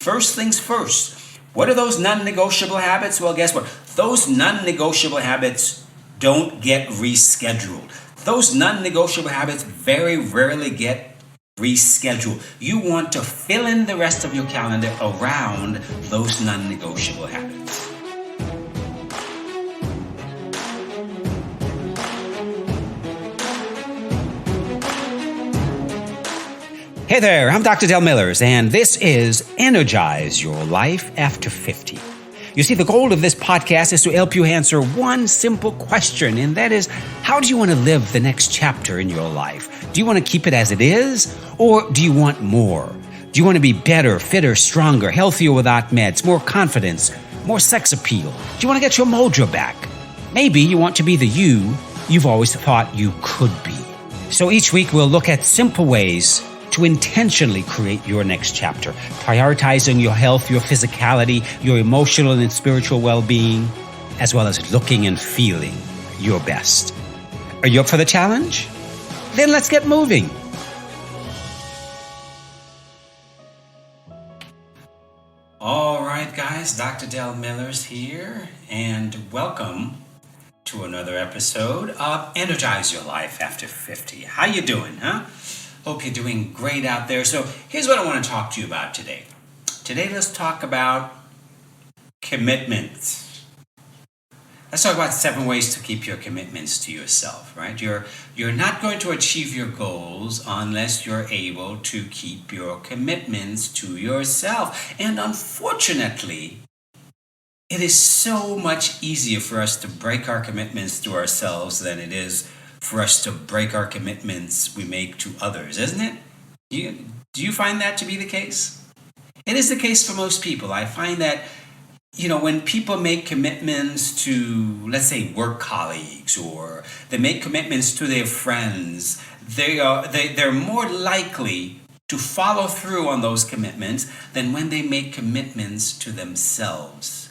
first things first. What are those non-negotiable habits? Well, guess what? Those non-negotiable habits don't get rescheduled. Those non-negotiable habits very rarely get rescheduled. You want to fill in the rest of your calendar around those non-negotiable habits. Hey there, I'm Dr. Del Millers, and this is Energize Your Life After 50. You see, the goal of this podcast is to help you answer one simple question, and that is, how do you want to live the next chapter in your life? Do you want to keep it as it is, or do you want more? Do you want to be better, fitter, stronger, healthier without meds, more confidence, more sex appeal? Do you want to get your mojo back? Maybe you want to be the you you've always thought you could be. So each week we'll look at simple ways to intentionally create your next chapter, prioritizing your health, your physicality, your emotional and spiritual well-being, as well as looking and feeling your best. Are you up for the challenge? Then let's get moving. All right, guys, Dr. Del Millers here, and welcome to another episode of Energize Your Life After 50. How you doing, huh? Hope you're doing great out there. So here's what I want to talk to you about today. Today, let's talk about commitments. Let's talk about 7 ways to keep your commitments to yourself, right? You're not going to achieve your goals unless you're able to keep your commitments to yourself. And unfortunately, it is so much easier for us to break our commitments to ourselves than it is for us to break our commitments we make to others, isn't it? Do you find that to be the case? It is the case for most people. I find that, when people make commitments to, let's say, work colleagues, or they make commitments to their friends, they're more likely to follow through on those commitments than when they make commitments to themselves.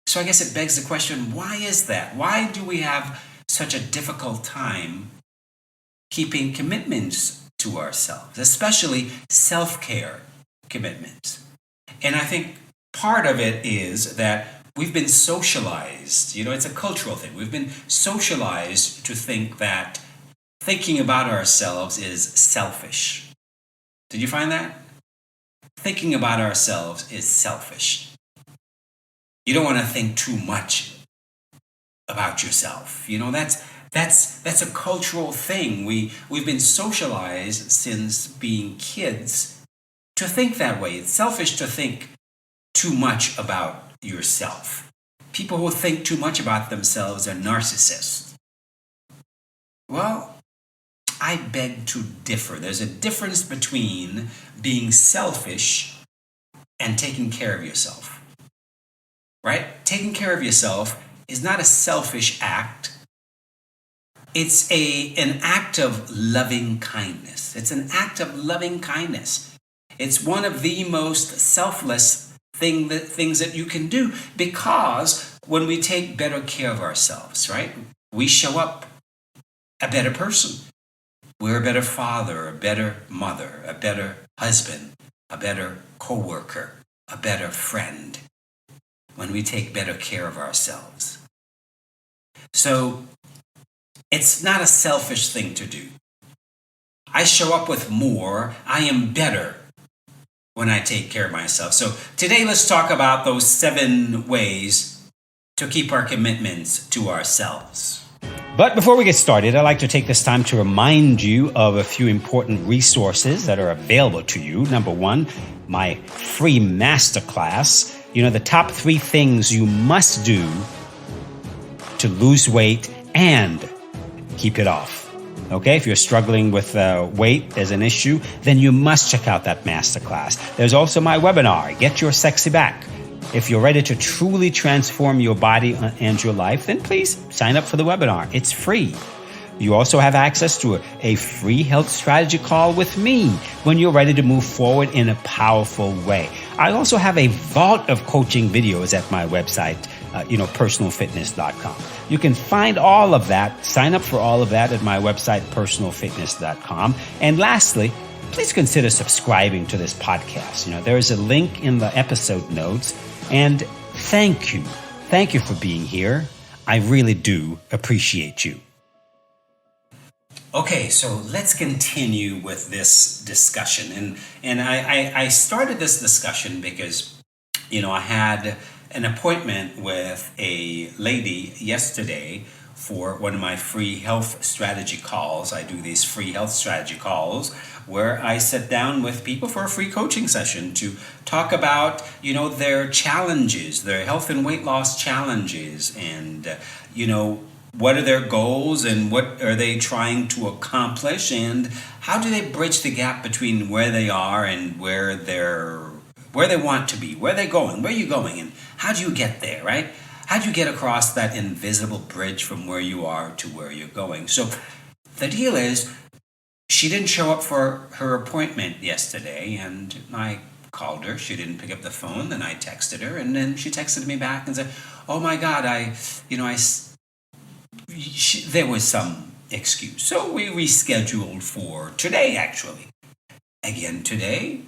So I guess it begs the question, why is that? Why do we have such a difficult time keeping commitments to ourselves, especially self-care commitments? And I think part of it is that we've been socialized. It's a cultural thing. We've been socialized to think that thinking about ourselves is selfish. Did you find that? Thinking about ourselves is selfish. You don't want to think too much about yourself. That's a cultural thing. We've been socialized since being kids to think that way. It's selfish to think too much about yourself. People who think too much about themselves are narcissists. Well, I beg to differ. There's a difference between being selfish and taking care of yourself. Right? Taking care of yourself is not a selfish act. It's an act of loving kindness. It's an act of loving kindness. It's one of the most selfless things that you can do, because when we take better care of ourselves, right, we show up a better person. We're a better father, a better mother, a better husband, a better coworker, a better friend, when we take better care of ourselves. So it's not a selfish thing to do. I show up with more. I am better when I take care of myself. So today let's talk about those 7 ways to keep our commitments to ourselves. But before we get started, I'd like to take this time to remind you of a few important resources that are available to you. Number 1, my free masterclass. The top 3 things you must do to lose weight and keep it off. Okay, if you're struggling with weight as an issue, then you must check out that masterclass. There's also my webinar, Get Your Sexy Back. If you're ready to truly transform your body and your life, then please sign up for the webinar. It's free. You also have access to a free health strategy call with me when you're ready to move forward in a powerful way. I also have a vault of coaching videos at my website, personalfitness.com. You can find all of that, sign up for all of that at my website, personalfitness.com. And lastly, please consider subscribing to this podcast. There is a link in the episode notes. And thank you. Thank you for being here. I really do appreciate you. Okay, so let's continue with this discussion. And I started this discussion because, I had an appointment with a lady yesterday for one of my free health strategy calls. I do these free health strategy calls where I sit down with people for a free coaching session to talk about, their challenges, their health and weight loss challenges, and, what are their goals and what are they trying to accomplish, and how do they bridge the gap between where they are and where they want to be, where they're going, where you're going, and how do you get there, right? How do you get across that invisible bridge from where you are to where you're going? So the deal is, she didn't show up for her appointment yesterday, and I called her. She didn't pick up the phone. Then I texted her, and then she texted me back and said, "Oh my God, there was some excuse." So we rescheduled for today, actually. Again today,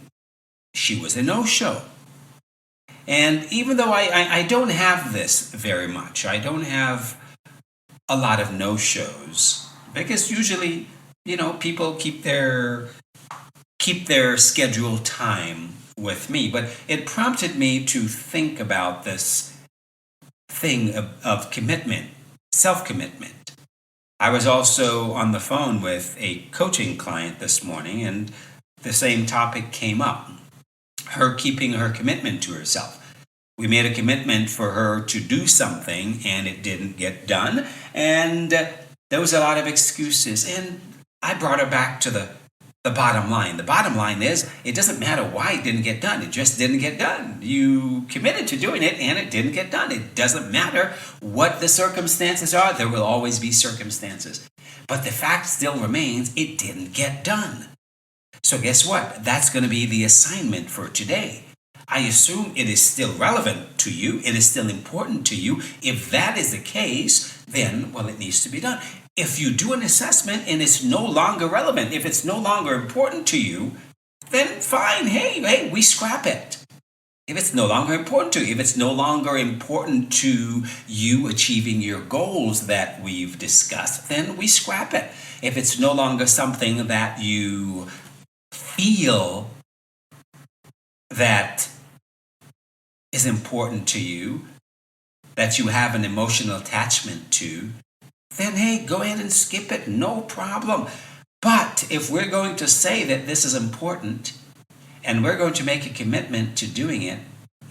she was a no-show. And even though I don't have this very much, I don't have a lot of no-shows, because usually, people keep their scheduled time with me. But it prompted me to think about this thing of commitment, self-commitment. I was also on the phone with a coaching client this morning, and the same topic came up. Her keeping her commitment to herself. We made a commitment for her to do something, and it didn't get done. And there was a lot of excuses. And I brought her back to the bottom line. The bottom line is, it doesn't matter why it didn't get done. It just didn't get done. You committed to doing it, and it didn't get done. It doesn't matter what the circumstances are. There will always be circumstances. But the fact still remains, it didn't get done. So guess what? That's going to be the assignment for today. I assume it is still relevant to you. It is still important to you. If that is the case, then, it needs to be done. If you do an assessment and it's no longer relevant, if it's no longer important to you, then fine. Hey, we scrap it. If it's no longer important to you, if it's no longer important to you achieving your goals that we've discussed, then we scrap it. If it's no longer something that you feel that is important to you, that you have an emotional attachment to, then hey, go ahead and skip it, no problem. But if we're going to say that this is important and we're going to make a commitment to doing it,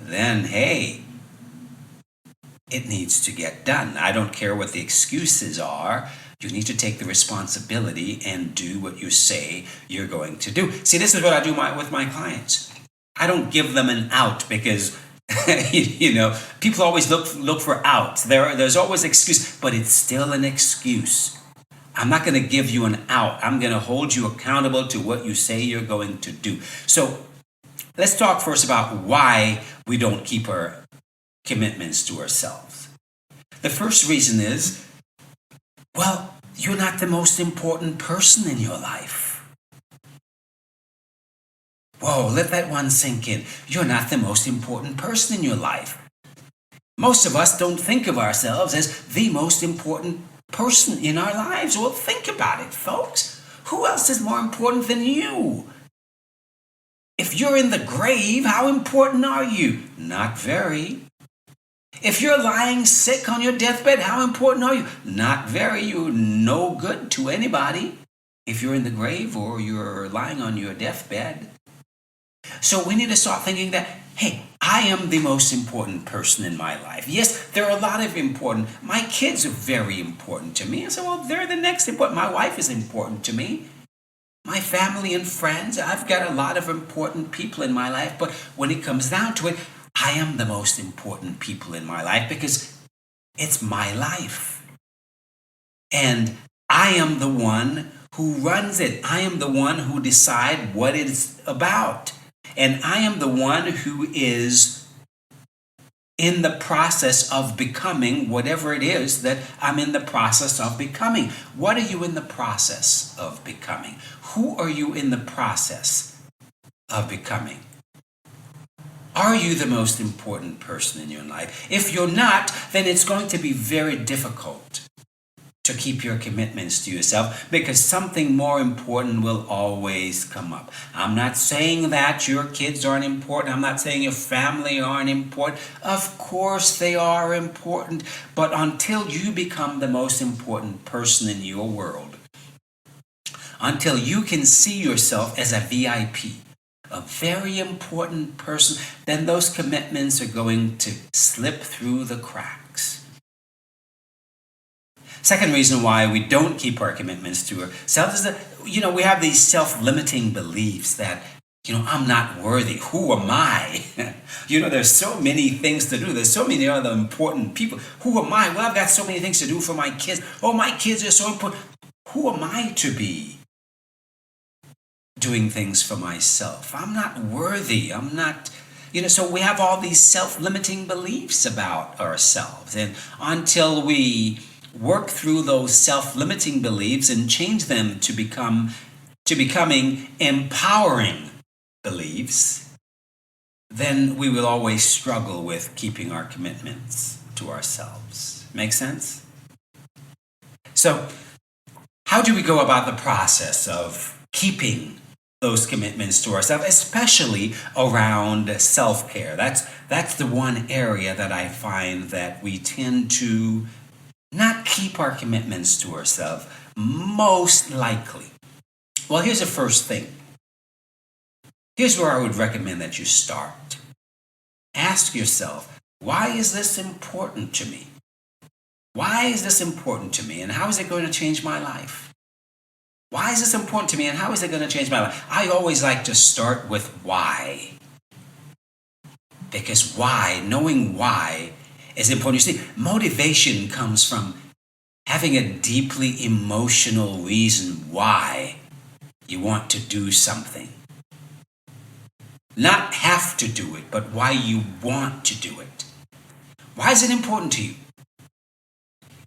then hey, it needs to get done. I don't care what the excuses are. You need to take the responsibility and do what you say you're going to do. See, this is what I do with my clients. I don't give them an out because people always look for outs. There's always excuse, but it's still an excuse. I'm not going to give you an out. I'm going to hold you accountable to what you say you're going to do. So let's talk first about why we don't keep our commitments to ourselves. The first reason is, you're not the most important person in your life. Whoa, let that one sink in. You're not the most important person in your life. Most of us don't think of ourselves as the most important person in our lives. Well, think about it, folks. Who else is more important than you? If you're in the grave, how important are you? Not very. If you're lying sick on your deathbed, how important are you? Not very. You're no good to anybody if you're in the grave or you're lying on your deathbed. So we need to start thinking that, hey, I am the most important person in my life. Yes, there are a lot of important. My kids are very important to me. I say, they're the next important. My wife is important to me. My family and friends, I've got a lot of important people in my life. But when it comes down to it, I am the most important people in my life because it's my life. And I am the one who runs it. I am the one who decides what it's about. And I am the one who is in the process of becoming whatever it is that I'm in the process of becoming. What are you in the process of becoming? Who are you in the process of becoming? Are you the most important person in your life? If you're not, then it's going to be very difficult to keep your commitments to yourself, because something more important will always come up. I'm not saying that your kids aren't important. I'm not saying your family aren't important. Of course they are important. But until you become the most important person in your world, until you can see yourself as a VIP, a very important person, then those commitments are going to slip through the cracks. Second reason why we don't keep our commitments to ourselves is that, we have these self-limiting beliefs that, I'm not worthy. Who am I? There's so many things to do. There's so many other important people. Who am I? Well, I've got so many things to do for my kids. Oh, my kids are so important. Who am I to be doing things for myself? I'm not worthy. I'm not, so we have all these self-limiting beliefs about ourselves. And until we work through those self-limiting beliefs and change them to becoming empowering beliefs, then we will always struggle with keeping our commitments to ourselves. Make sense? So, how do we go about the process of keeping those commitments to ourselves, especially around self-care? That's the one area that I find that we tend to not keep our commitments to ourselves, most likely. Well, here's the first thing. Here's where I would recommend that you start. Ask yourself, why is this important to me? Why is this important to me, and how is it going to change my life? Why is this important to me, and how is it going to change my life? I always like to start with why. Because knowing why is important. You see, motivation comes from having a deeply emotional reason why you want to do something. Not have to do it, but why you want to do it. Why is it important to you?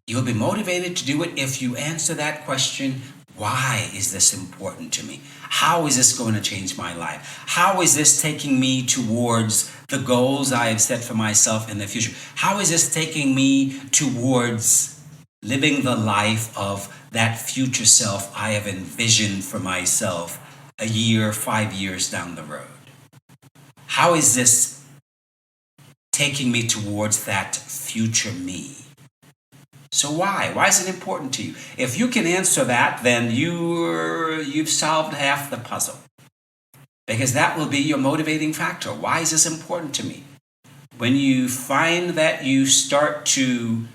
You'll be motivated to do it if you answer that question, why is this important to me? How is this going to change my life? How is this taking me towards the goals I have set for myself in the future? How is this taking me towards living the life of that future self I have envisioned for myself a year, 5 years down the road? How is this taking me towards that future me? So why? Why is it important to you? If you can answer that, then you've solved half the puzzle. Because that will be your motivating factor. Why is this important to me? When you find that you start to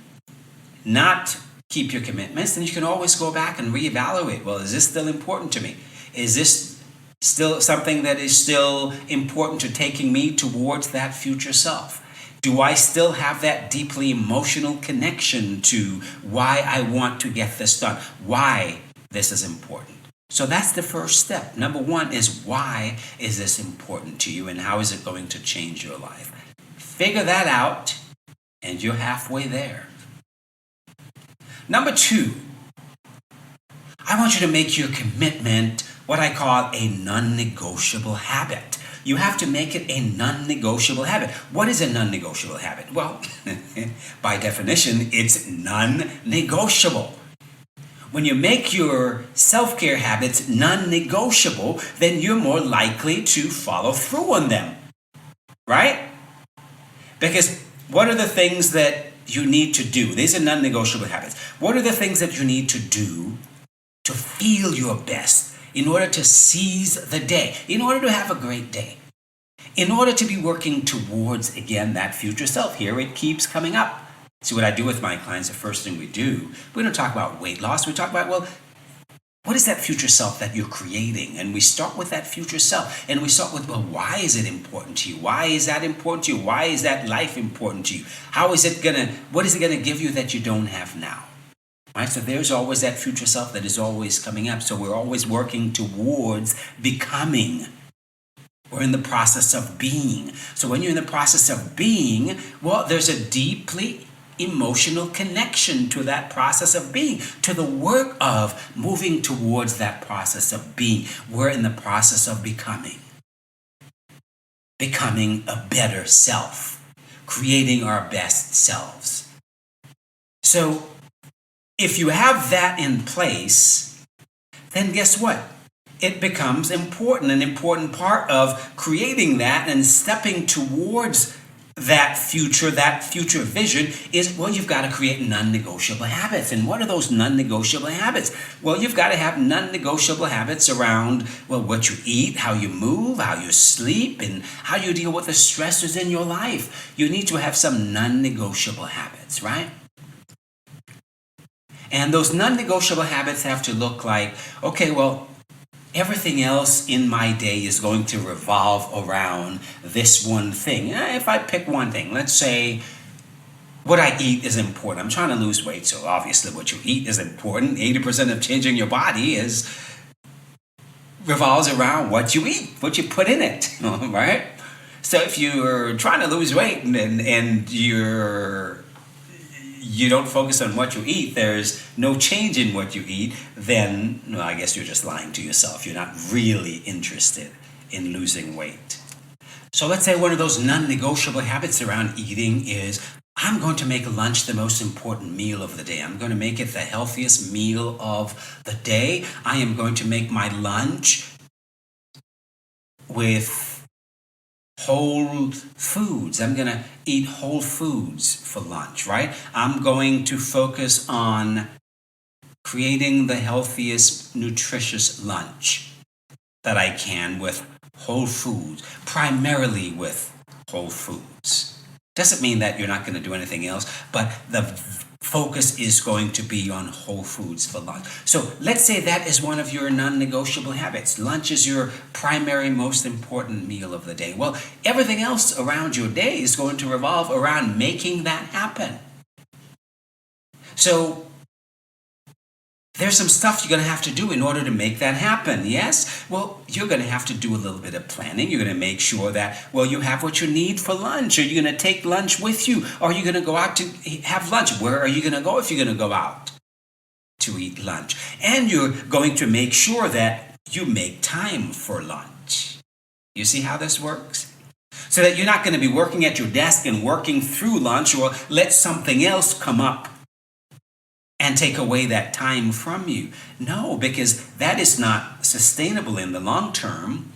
not keep your commitments, then you can always go back and reevaluate. Well, is this still important to me? Is this still something that is still important to taking me towards that future self? Do I still have that deeply emotional connection to why I want to get this done? Why this is important? So that's the first step. Number one is, why is this important to you, and how is it going to change your life? Figure that out and you're halfway there. Number two, I want you to make your commitment what I call a non-negotiable habit. You have to make it a non-negotiable habit. What is a non-negotiable habit? Well, by definition, it's non-negotiable. When you make your self-care habits non-negotiable, then you're more likely to follow through on them, right? Because what are the things that you need to do? These are non-negotiable habits. What are the things that you need to do to feel your best, in order to seize the day, in order to have a great day, in order to be working towards, again, that future self? Here it keeps coming up. See, what I do with my clients, the first thing we don't talk about weight loss. We talk about, well, what is that future self that you're creating? And we start with that future self. And we start with, well, why is it important to you? Why is that important to you? Why is that life important to you? What is it gonna give you that you don't have now? Right? So there's always that future self that is always coming up. So we're always working towards becoming We're in the process of being. So when you're in the process of being, well, there's a deeply emotional connection to that process of being, to the work of moving towards that process of being. We're in the process of becoming a better self, creating our best selves. So if you have that in place, then guess what? It becomes important. An important part of creating that and stepping towards that future vision is, well, you've got to create non-negotiable habits. And what are those non-negotiable habits? Well, you've got to have non-negotiable habits around, well, what you eat, how you move, how you sleep, and how you deal with the stressors in your life. You need to have some non-negotiable habits, right? And those non-negotiable habits have to look like, okay, well, everything else in my day is going to revolve around this one thing. If I pick one thing, let's say what I eat is important. I'm trying to lose weight, so obviously what you eat is important. 80% of changing your body revolves around what you eat, what you put in it, right? So if you're trying to lose weight and you don't focus on what you eat, there's no change in what you eat, then, well, I guess you're just lying to yourself. You're not really interested in losing weight. So let's say one of those non-negotiable habits around eating is, I'm going to make lunch the most important meal of the day. I'm going to make it the healthiest meal of the day. I am going to make my lunch with whole foods. I'm going to eat whole foods for lunch, right? I'm going to focus on creating the healthiest, nutritious lunch that I can with whole foods, primarily with whole foods. Doesn't mean that you're not going to do anything else, but the focus is going to be on whole foods for lunch. So let's say that is one of your non-negotiable habits. Lunch is your primary, most important meal of the day. Well, everything else around your day is going to revolve around making that happen. So there's some stuff you're going to have to do in order to make that happen, yes? Well, you're going to have to do a little bit of planning. You're going to make sure that, well, you have what you need for lunch. Are you going to take lunch with you? Or are you going to go out to have lunch? Where are you going to go if you're going to go out to eat lunch? And you're going to make sure that you make time for lunch. You see how this works? So that you're not going to be working at your desk and working through lunch, or let something else come up and take away that time from you. No, because that is not sustainable in the long term.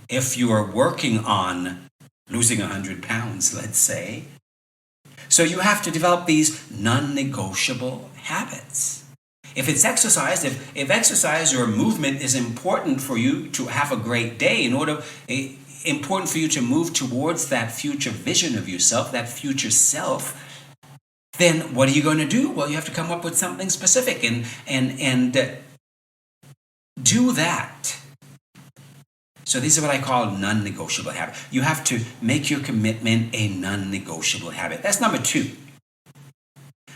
If you are working on losing 100 pounds, let's say. So you have to develop these non-negotiable habits. If it's exercise, if exercise or movement is important for you to have a great day, important for you to move towards that future vision of yourself, that future self, then what are you going to do? Well, you have to come up with something specific and do that. So these are what I call non-negotiable habits. You have to make your commitment a non-negotiable habit. That's number 2.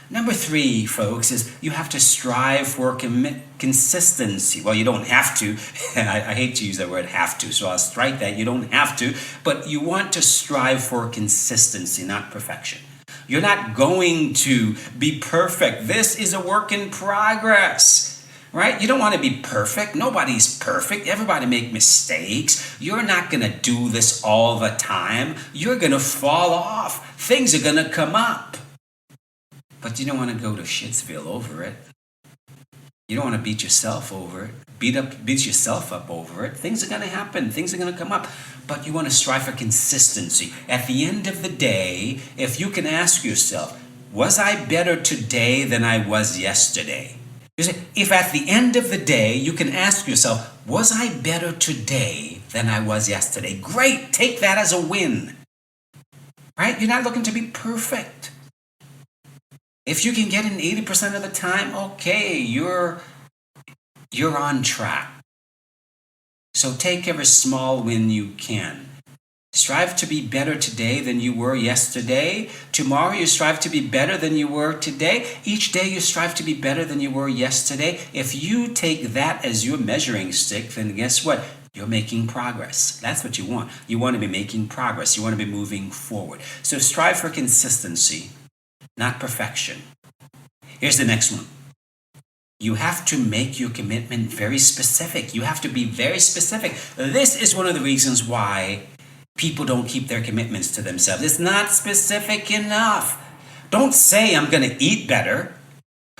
Number 3, folks, is you have to strive for consistency. Well, you don't have to. I hate to use that word have to, so I'll strike that. You don't have to, but you want to strive for consistency, not perfection. You're not going to be perfect. This is a work in progress, right? You don't want to be perfect. Nobody's perfect. Everybody make mistakes. You're not going to do this all the time. You're going to fall off. Things are going to come up. But you don't want to go to Shitsville over it. You don't want to beat yourself over it. Beat yourself up over it. Things are going to happen. Things are going to come up. But you want to strive for consistency. At the end of the day, if you can ask yourself, was I better today than I was yesterday? If at the end of the day you can ask yourself, was I better today than I was yesterday? Great. Take that as a win. Right? You're not looking to be perfect. If you can get in 80% of the time, okay, you're on track. So take every small win you can. Strive to be better today than you were yesterday. Tomorrow you strive to be better than you were today. Each day you strive to be better than you were yesterday. If you take that as your measuring stick, then guess what? you're making progress. That's what you want. You want to be making progress. You want to be moving forward. So strive for consistency, not perfection. Here's the next one. You have to make your commitment very specific. You have to be very specific. This is one of the reasons why people don't keep their commitments to themselves. It's not specific enough. Don't say I'm going to eat better,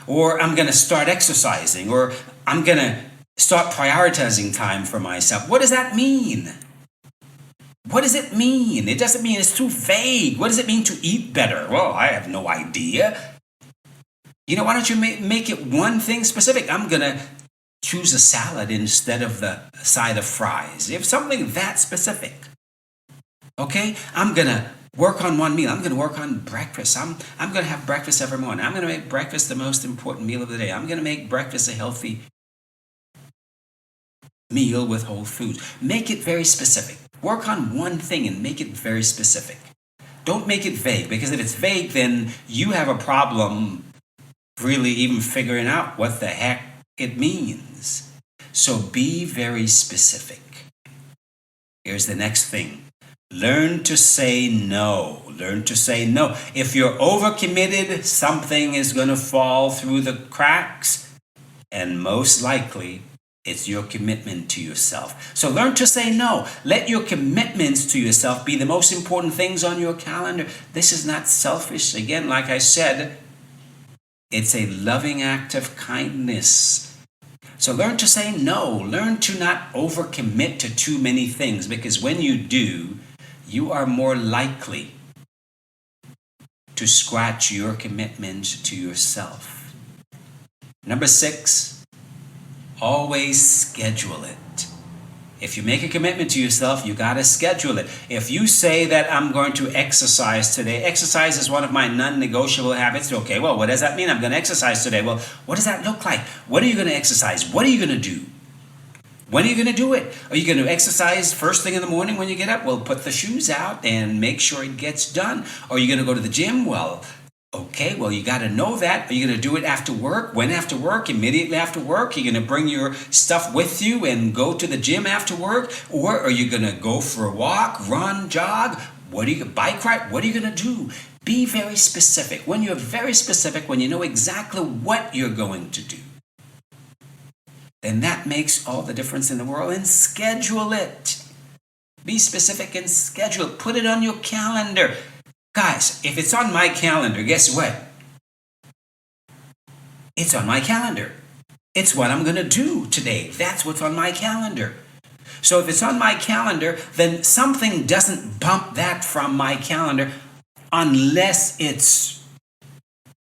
or I'm going to start exercising, or I'm going to start prioritizing time for myself. What does that mean? What does it mean? It doesn't mean, it's too vague. What does it mean to eat better? Well, I have no idea. You know, why don't you make it one thing specific? I'm going to choose a salad instead of the side of fries. If something that specific. Okay? I'm going to work on one meal. I'm going to work on breakfast. I'm going to have breakfast every morning. I'm going to make breakfast the most important meal of the day. I'm going to make breakfast a healthy meal with whole foods. Make it very specific. Work on one thing and make it very specific. Don't make it vague, because if it's vague, then you have a problem really even figuring out what the heck it means. So be very specific. Here's the next thing. Learn to say no. Learn to say no. If you're overcommitted, something is going to fall through the cracks, and most likely it's your commitment to yourself. So learn to say no. Let your commitments to yourself be the most important things on your calendar. This is not selfish. Again, like I said, it's a loving act of kindness. So learn to say no. Learn to not overcommit to too many things, because when you do, you are more likely to scratch your commitment to yourself. Number 6, always schedule it. If you make a commitment to yourself, you got to schedule it. If you say that I'm going to exercise today, exercise is one of my non-negotiable habits. Okay, well, what does that mean? I'm going to exercise today. Well, what does that look like? What are you going to exercise? What are you going to do? When are you going to do it? Are you going to exercise first thing in the morning when you get up? Well, put the shoes out and make sure it gets done. Are you going to go to the gym? Well, okay, well, you got to know that. Are you going to do it after work? When after work? Immediately after work? Are you going to bring your stuff with you and go to the gym after work? Or are you going to go for a walk, run, jog? Bike ride? What are you going to do? Be very specific. When you're very specific, when you know exactly what you're going to do, then that makes all the difference in the world. And schedule it. Be specific and schedule it. Put it on your calendar. Guys, if it's on my calendar, guess what? It's on my calendar. It's what I'm going to do today. That's what's on my calendar. So if it's on my calendar, then something doesn't bump that from my calendar unless it's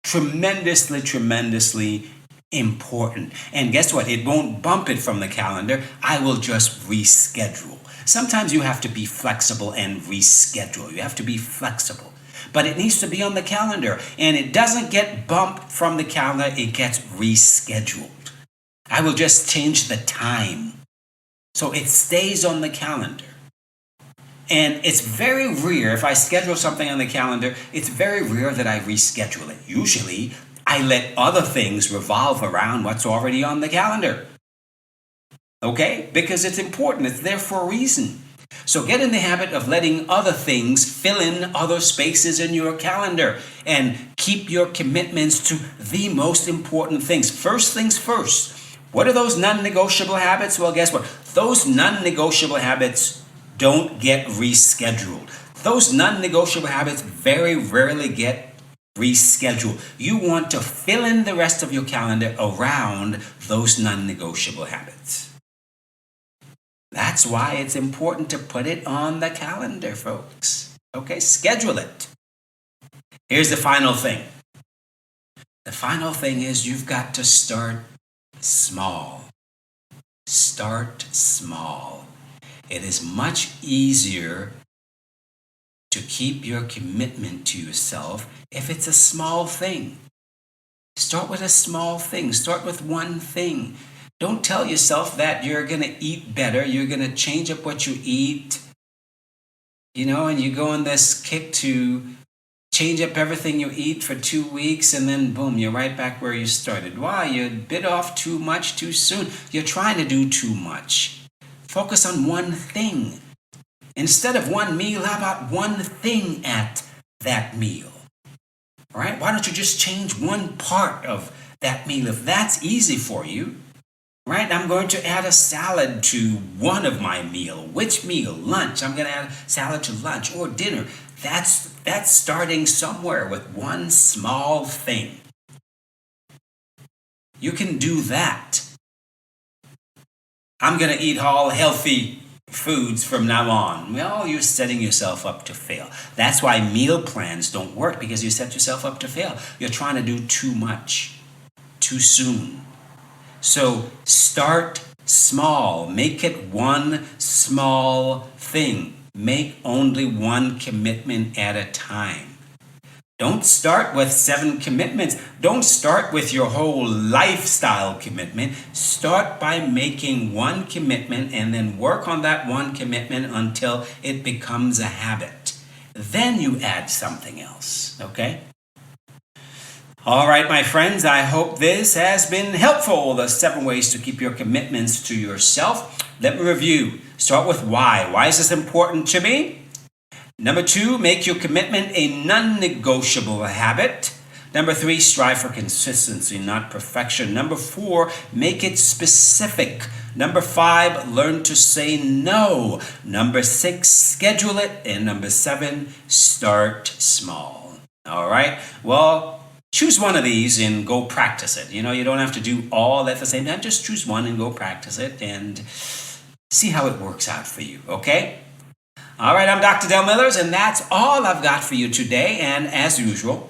tremendously important. And guess what? It won't bump it from the calendar. I will just reschedule. Sometimes you have to be flexible and reschedule. You have to be flexible. But it needs to be on the calendar. And it doesn't get bumped from the calendar. It gets rescheduled. I will just change the time. So it stays on the calendar. And it's very rare, if I schedule something on the calendar, it's very rare that I reschedule it. Usually, I let other things revolve around what's already on the calendar. Okay? Because it's important. It's there for a reason. So get in the habit of letting other things fill in other spaces in your calendar, and keep your commitments to the most important things. First things first. What are those non-negotiable habits? Well, guess what? Those non-negotiable habits don't get rescheduled. Those non-negotiable habits very rarely get rescheduled. You want to fill in the rest of your calendar around those non-negotiable habits. That's why it's important to put it on the calendar, folks. Okay, schedule it. Here's the final thing. The final thing is you've got to start small. Start small. It is much easier to keep your commitment to yourself if it's a small thing. Start with a small thing. Start with one thing. Don't tell yourself that you're going to eat better. You're going to change up what you eat. And you go on this kick to change up everything you eat for 2 weeks, and then boom, you're right back where you started. Why? You bit off too much too soon. You're trying to do too much. Focus on one thing. Instead of one meal, how about one thing at that meal? All right? Why don't you just change one part of that meal if that's easy for you? Right? I'm going to add a salad to one of my meal. Which meal? Lunch. I'm going to add a salad to lunch or dinner. That's starting somewhere with one small thing. You can do that. I'm going to eat all healthy foods from now on. Well, you're setting yourself up to fail. That's why meal plans don't work, because you set yourself up to fail. You're trying to do too much, too soon. So start small. Make it one small thing. Make only one commitment at a time. Don't start with 7 commitments. Don't start with your whole lifestyle commitment. Start by making one commitment and then work on that one commitment until it becomes a habit. Then you add something else, okay? All right, my friends, I hope this has been helpful. The 7 ways to keep your commitments to yourself. Let me review. Start with why. Why is this important to me? Number 2, make your commitment a non-negotiable habit. Number 3, strive for consistency, not perfection. Number 4, make it specific. Number 5, learn to say no. Number 6, schedule it. And number 7, start small. All right, well, choose one of these and go practice it. You don't have to do all at the same time. Just choose one and go practice it and see how it works out for you, okay? All right, I'm Dr. Del Millers, and that's all I've got for you today. And as usual,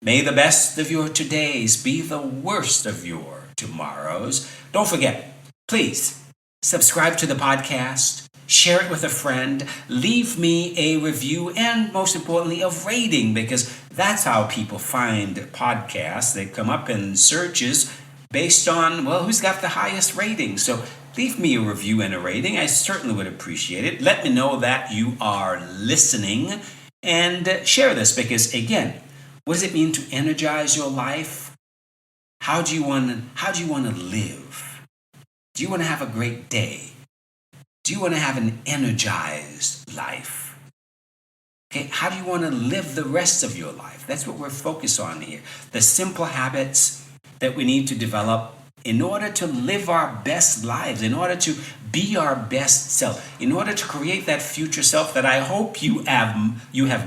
may the best of your todays be the worst of your tomorrows. Don't forget, please subscribe to the podcast, share it with a friend, leave me a review, and most importantly, a rating, because that's how people find podcasts. They come up in searches based on, who's got the highest rating. So leave me a review and a rating. I certainly would appreciate it. Let me know that you are listening, and share this, because again, what does it mean to energize your life? How do you want to live? Do you want to have a great day? Do you want to have an energized life? Okay, how do you want to live the rest of your life? That's what we're focused on here. The simple habits that we need to develop in order to live our best lives, in order to be our best self, in order to create that future self that I hope you have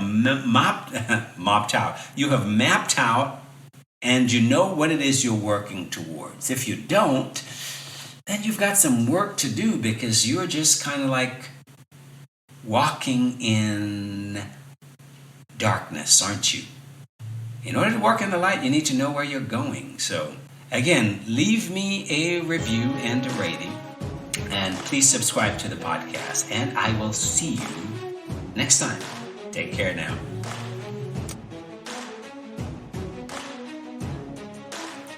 mapped out. You have mapped out, and you know what it is you're working towards. If you don't, then you've got some work to do, because you're just kind of like walking in darkness, aren't you? In order to work in the light, you need to know where you're going. So again, leave me a review and a rating, and please subscribe to the podcast, and I will see you next time. Take care now.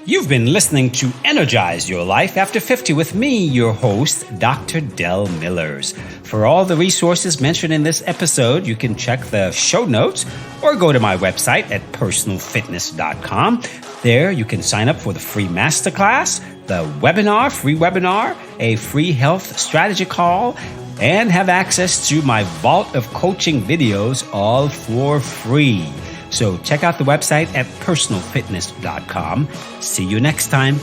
You've been listening to Energize Your Life After 50 with me, your host, Dr. Del Millers. For all the resources mentioned in this episode, you can check the show notes or go to my website at personalfitness.com. There you can sign up for the free masterclass, the free webinar, a free health strategy call, and have access to my vault of coaching videos, all for free. So check out the website at personalfitness.com. See you next time.